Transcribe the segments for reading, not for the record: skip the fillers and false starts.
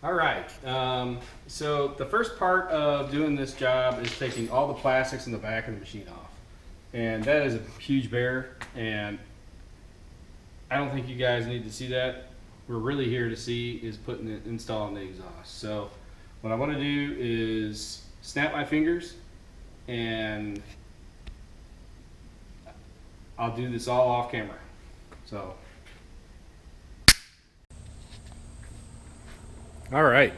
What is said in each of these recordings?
All right. So the first part of doing this job is taking all the plastics in the back of the machine off. And that is a huge bear, and I don't think you guys need to see that. We're really here to see is installing the exhaust. So what I want to do is snap my fingers, and I'll do this all off camera. So, all right.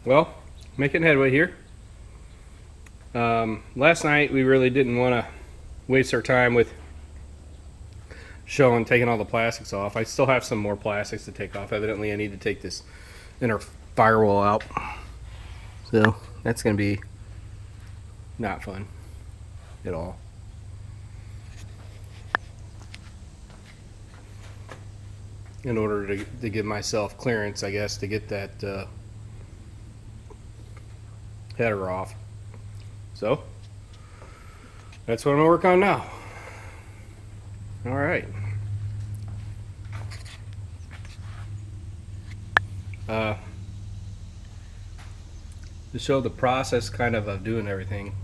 Well, making headway here. Last night we really didn't want to waste our time with taking all the plastics off. I still have some more plastics to take off. Evidently I need to take this inner firewall out. So that's going to be not fun at all. In order to give myself clearance, I guess, to get that header off. So that's what I'm gonna work on now. All right. To show the process kind of doing everything,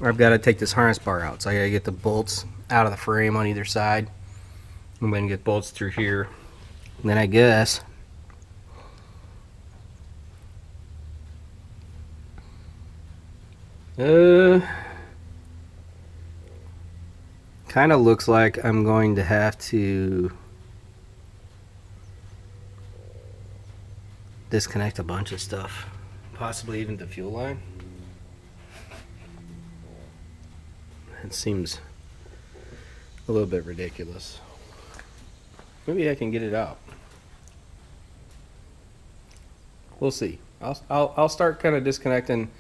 I've got to take this harness bar out. So I got to get the bolts out of the frame on either side, and then get bolts through here. And then I guess kind of looks like I'm going to have to disconnect a bunch of stuff, possibly even the fuel line. It seems a little bit ridiculous. Maybe I can get it out. We'll see. I'll start kind of disconnecting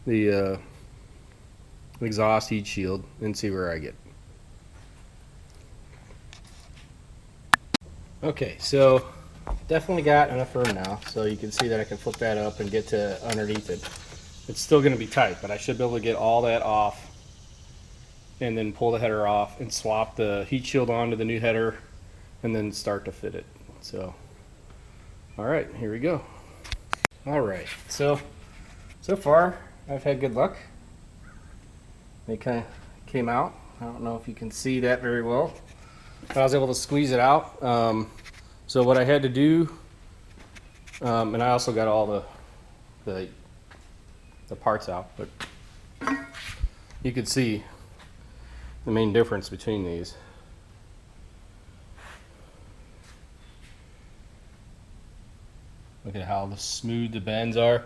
the exhaust heat shield and see where I get. Okay, so definitely got enough room now, so you can see that I can flip that up and get to underneath it. It's still going to be tight, but I should be able to get all that off and then pull the header off and swap the heat shield onto the new header and then start to fit it. So, all right, here we go. All right, so far I've had good luck. They kind of came out. I don't know if you can see that very well. I was able to squeeze it out. So what I had to do, and I also got all the parts out, but you could see the main difference between these. Look at how smooth the bends are.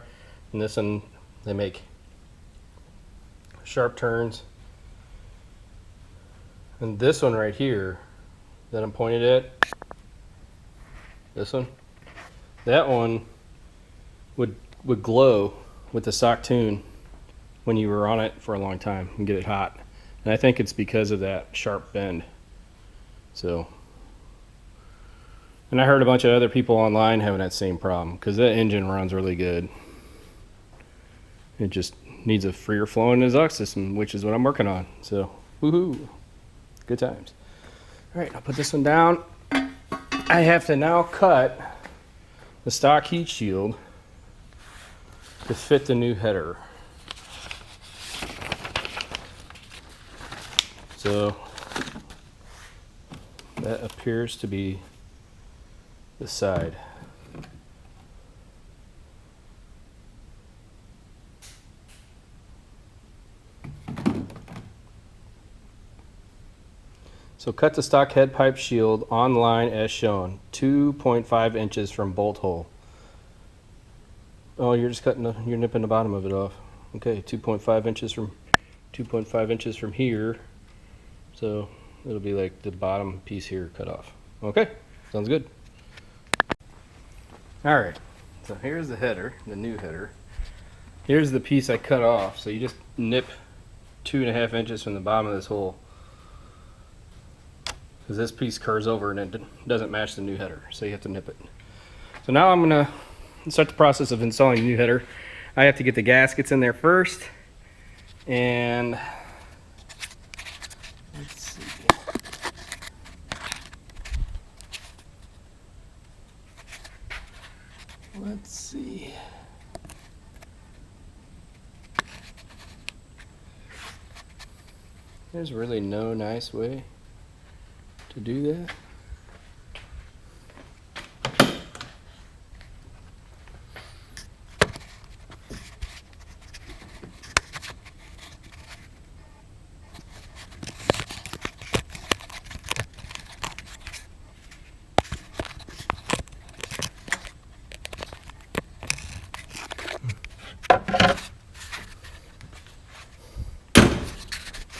And this one, they make sharp turns. And this one right here that I'm pointed at, this one, that one would glow with the stock tune when you were on it for a long time and get it hot. And I think it's because of that sharp bend. So, and I heard a bunch of other people online having that same problem because that engine runs really good. It just needs a freer flowing exhaust system, which is what I'm working on. So, woohoo, good times. All right, I'll put this one down. I have to now cut the stock heat shield to fit the new header. So that appears to be the side. So cut the stock head pipe shield on line as shown, 2.5 inches from bolt hole. Oh, you're just you're nipping the bottom of it off. Okay, 2.5 inches from here. So it'll be like the bottom piece here cut off. Okay, sounds good. All right, so here's the header, the new header. Here's the piece I cut off. So you just nip 2.5 inches from the bottom of this hole, because this piece curves over and it doesn't match the new header, so you have to nip it. So now I'm gonna start the process of installing the new header. I have to get the gaskets in there first, and let's see. Let's see. There's really no nice way to do that.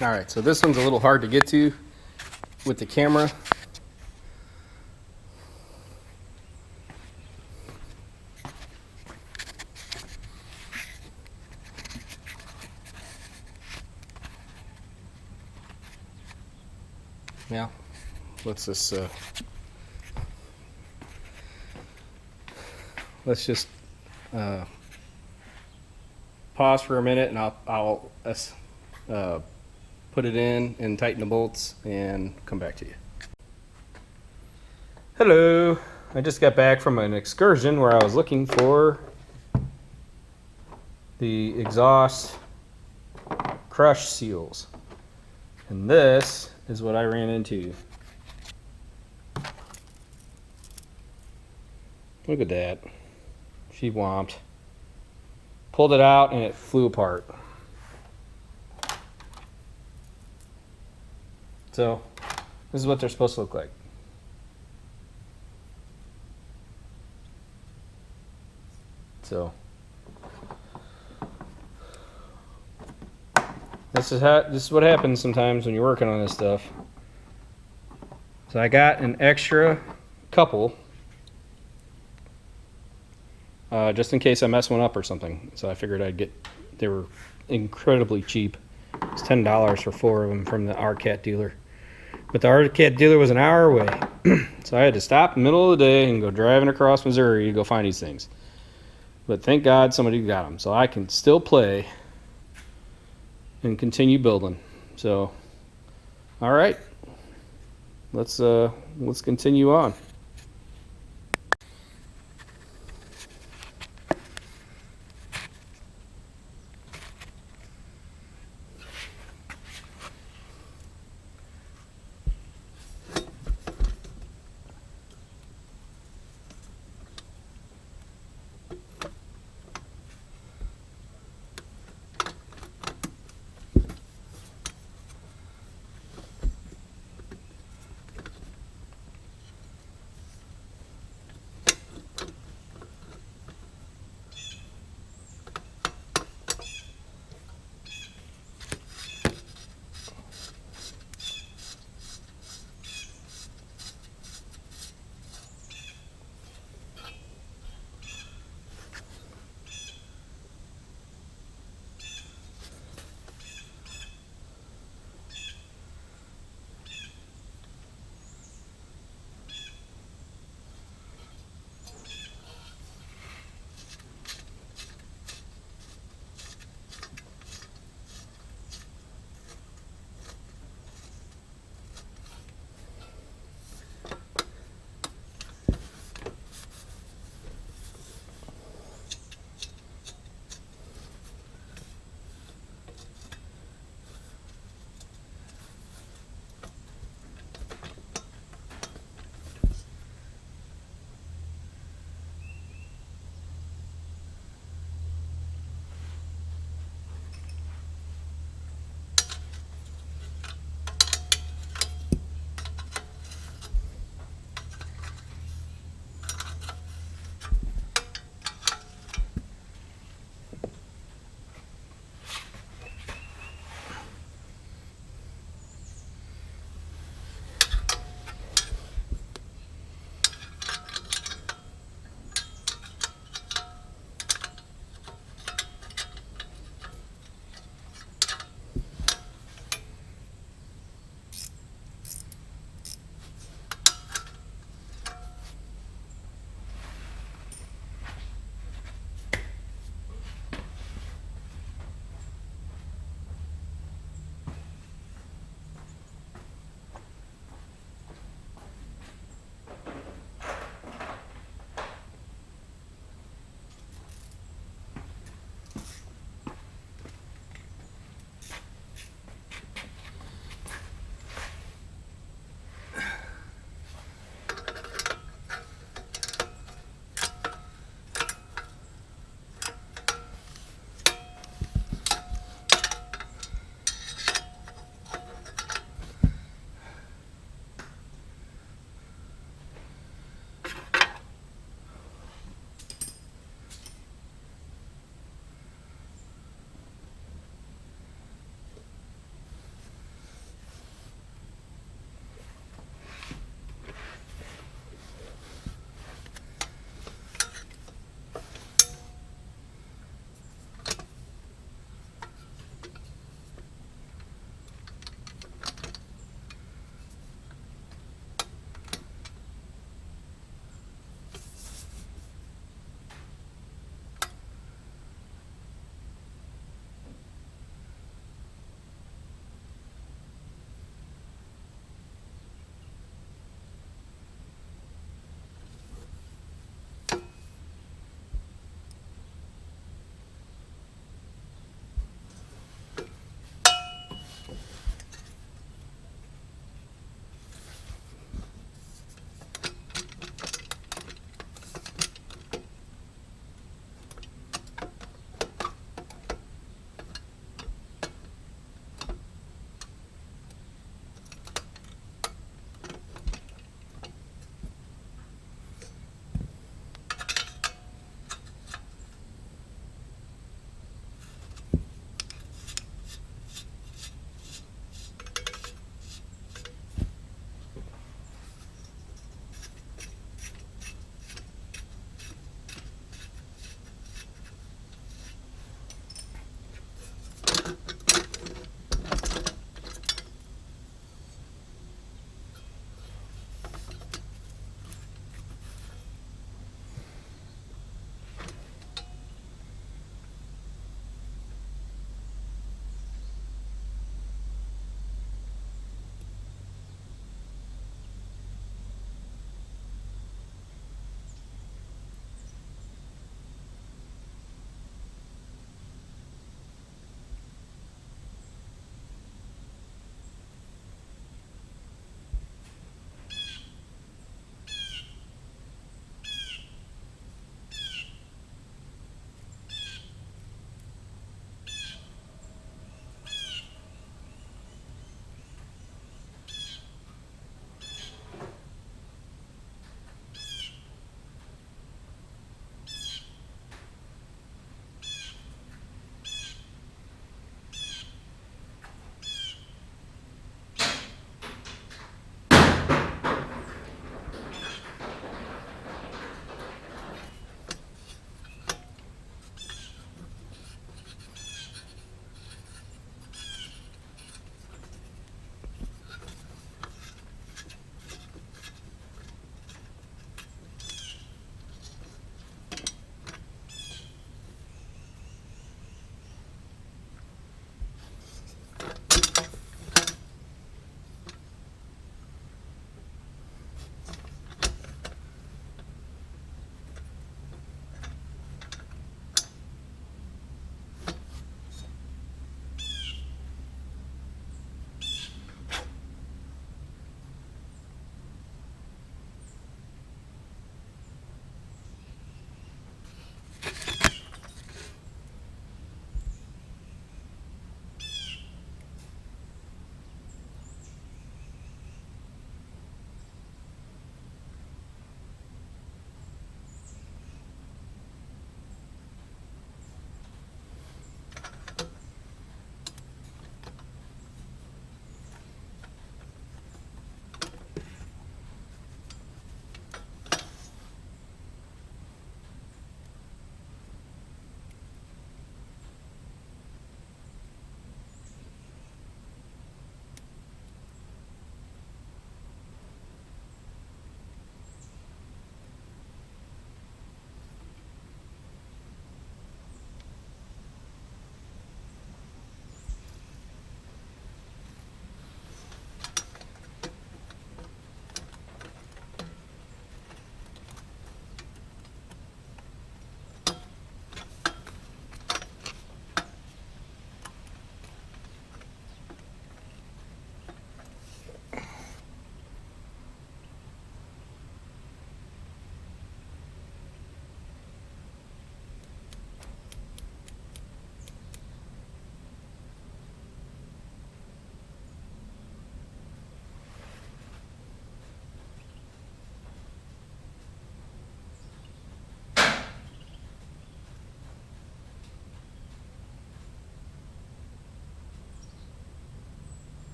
All right, so this one's a little hard to get to with the camera. Now, let's just pause for a minute, and I'll put it in and tighten the bolts and come back to you. Hello, I just got back from an excursion where I was looking for the exhaust crush seals, and this is what I ran into. Look at that. She whomped. Pulled it out and it flew apart. So this is what they're supposed to look like. So this is what happens sometimes when you're working on this stuff. So I got an extra couple just in case I mess one up or something. So I figured they were incredibly cheap. It's $10 for 4 of them from the Wildcat dealer. But the Wildcat dealer was an hour away. So I had to stop in the middle of the day and go driving across Missouri to go find these things. But thank God somebody got them. So I can still play and continue building. So, all right. Let's continue on.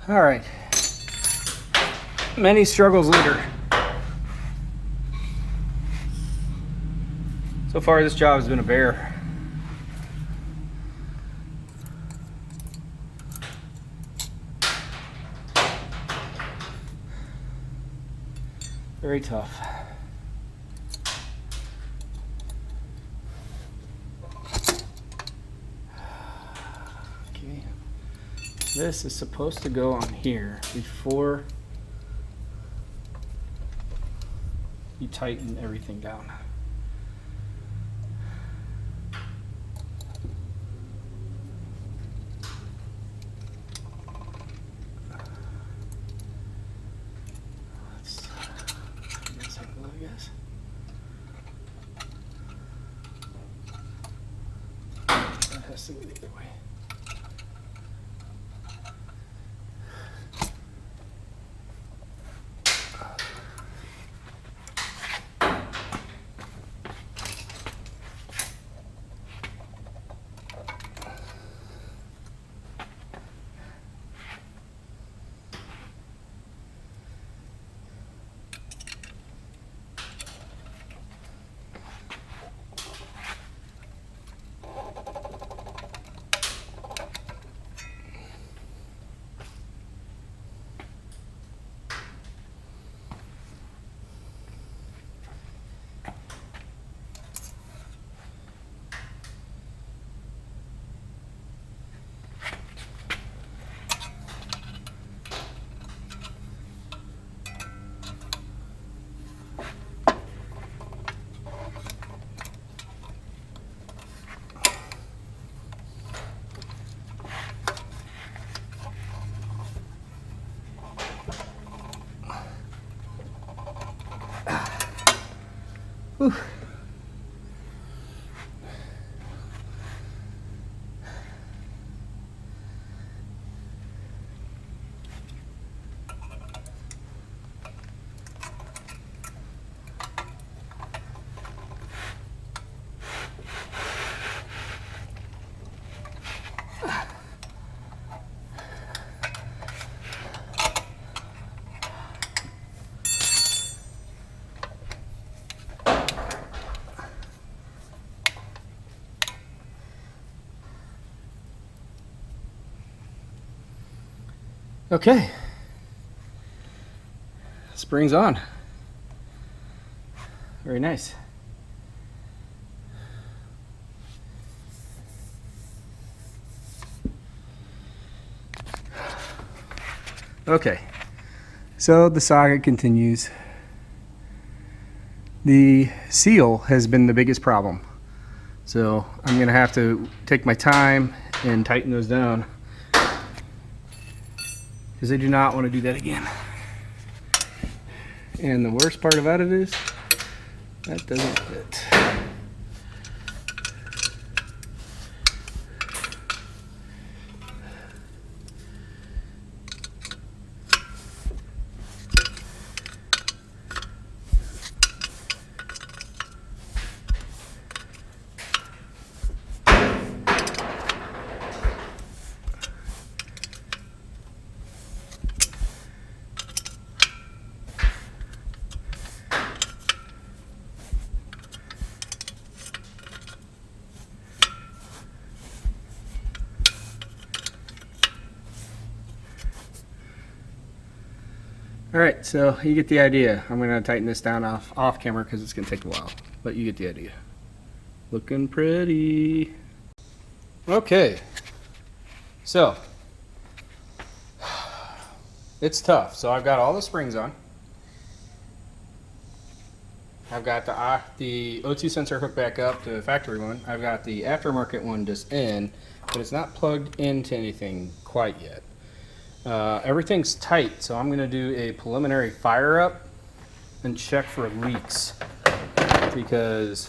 All right. Many struggles later. So far, this job has been a bear. Very tough. Okay. This is supposed to go on here before you tighten everything down. That has to go the other way. Whew. Okay, springs on. Very nice. Okay, so the saga continues. The seal has been the biggest problem. So I'm gonna have to take my time and tighten those down, because I do not want to do that again. And the worst part about it is that doesn't fit. Alright, so you get the idea. I'm going to tighten this down off camera because it's going to take a while, but you get the idea. Looking pretty. Okay, so it's tough. So I've got all the springs on. I've got the O2 sensor hooked back up to the factory one. I've got the aftermarket one just in, but it's not plugged into anything quite yet. Everything's tight, so I'm going to do a preliminary fire up and check for leaks, because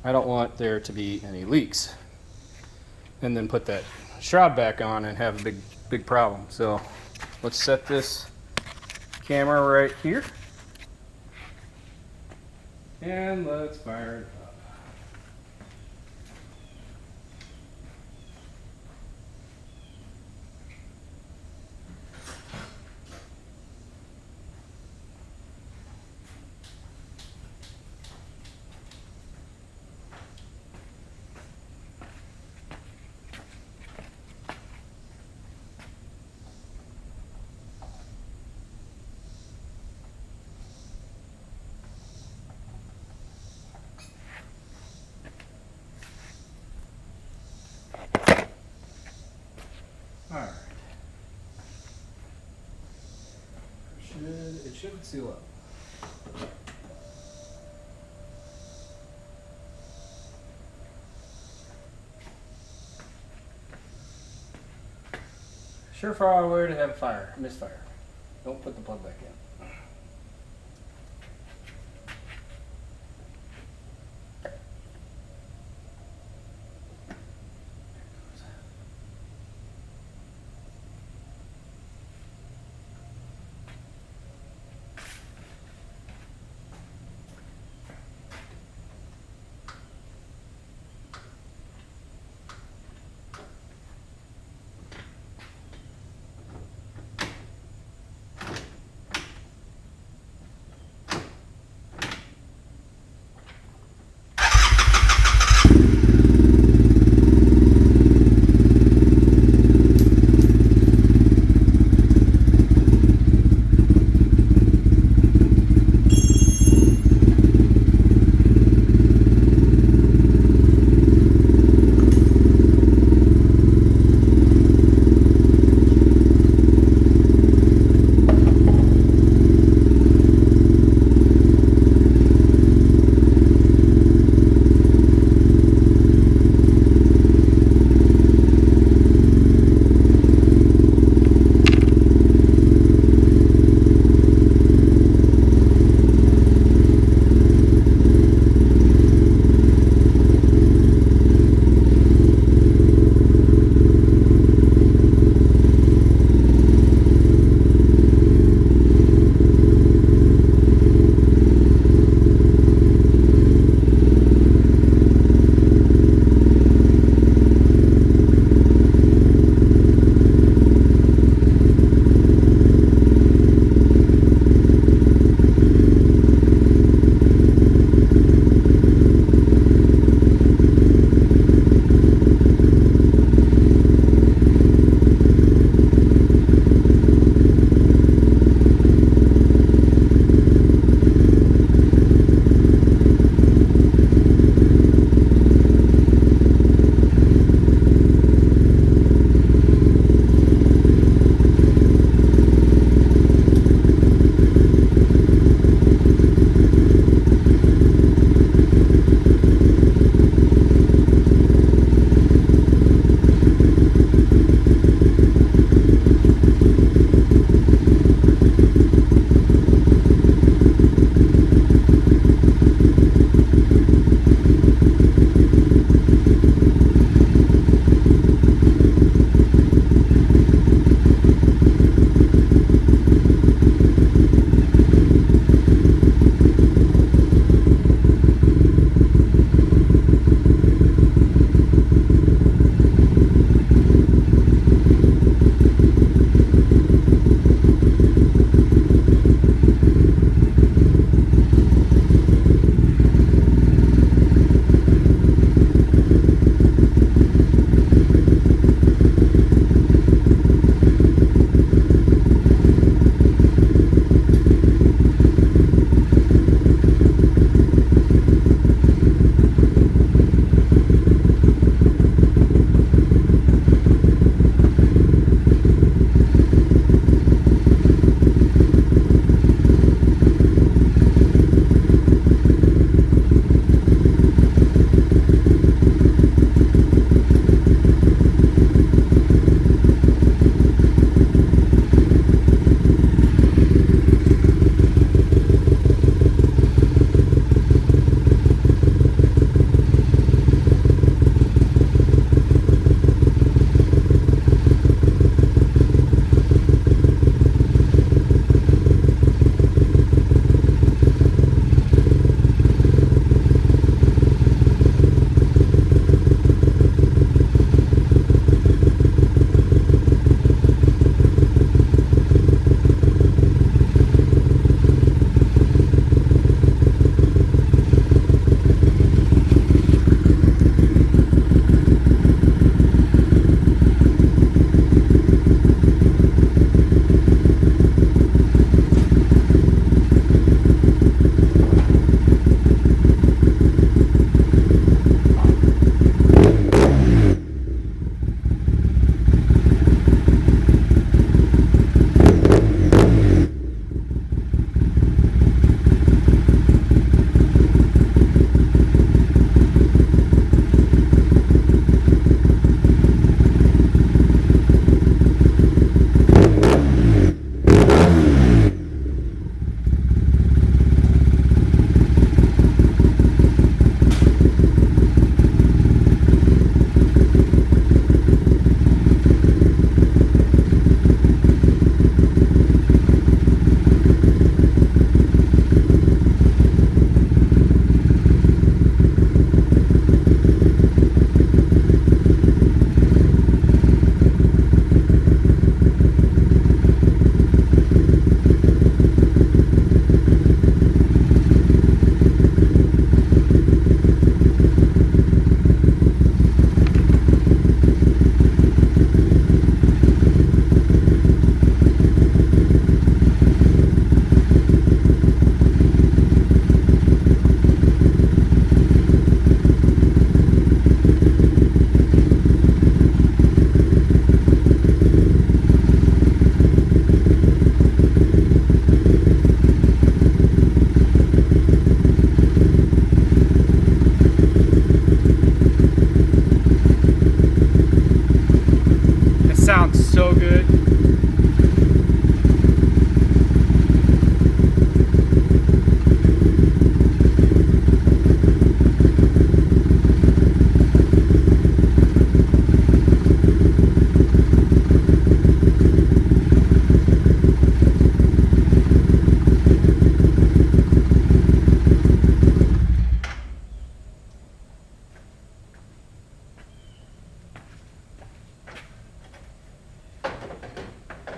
I don't want there to be any leaks, and then put that shroud back on and have a big problem. So let's set this camera right here and let's fire it up. Alright. It should seal up. Surefire way to have a fire, misfire. Don't put the plug back in.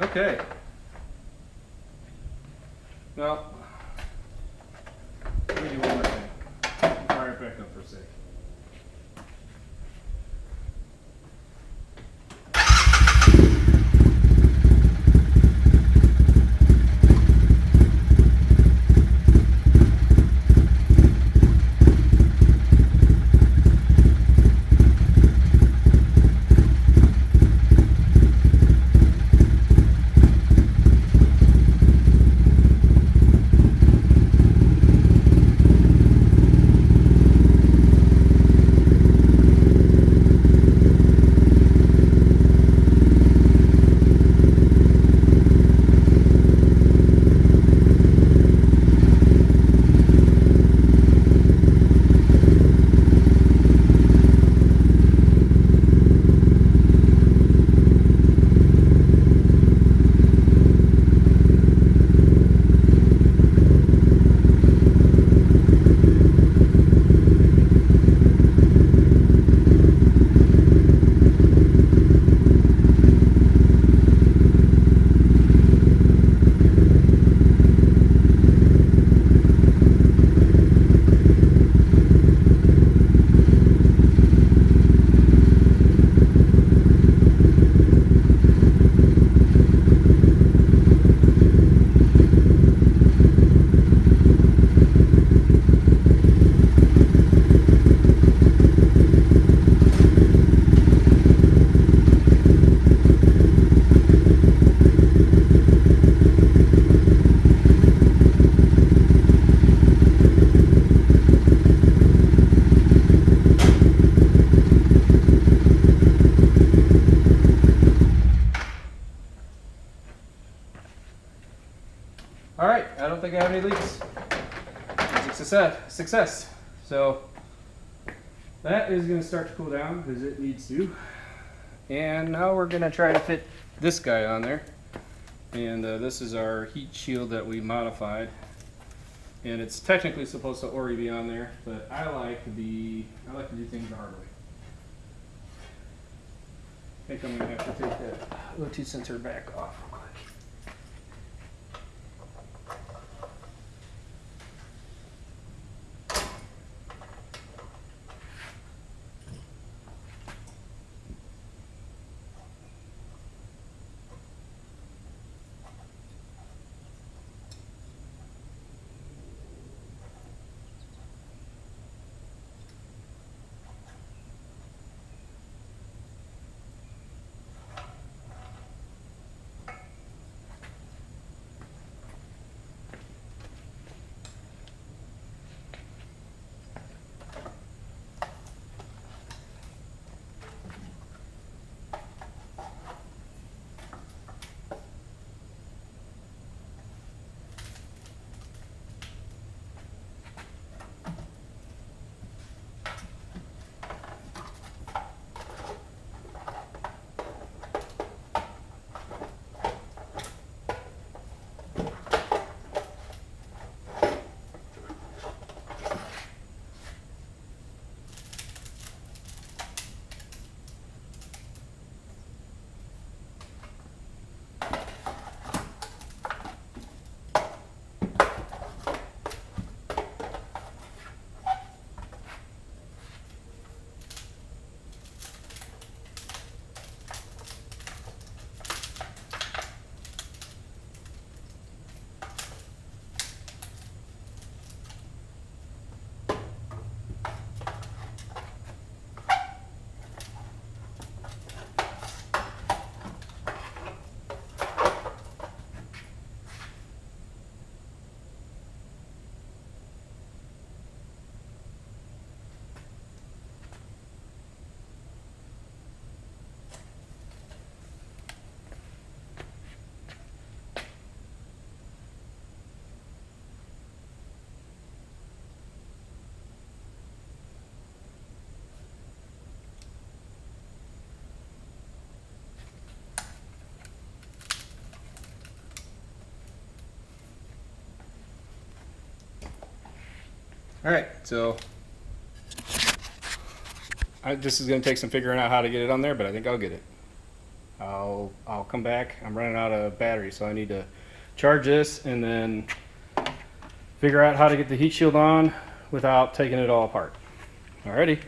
Okay. Well, let me do one more thing. Fire it back up for a sec. All right, I don't think I have any leaks. Success. So that is going to start to cool down because it needs to. And now we're going to try to fit this guy on there. And this is our heat shield that we modified. And it's technically supposed to already be on there, but I like to do things the hard way. I think I'm going to have to take that O2 sensor back off real quick. All right, so this is going to take some figuring out how to get it on there, but I think I'll get it. I'll come back. I'm running out of battery, so I need to charge this and then figure out how to get the heat shield on without taking it all apart. Alrighty.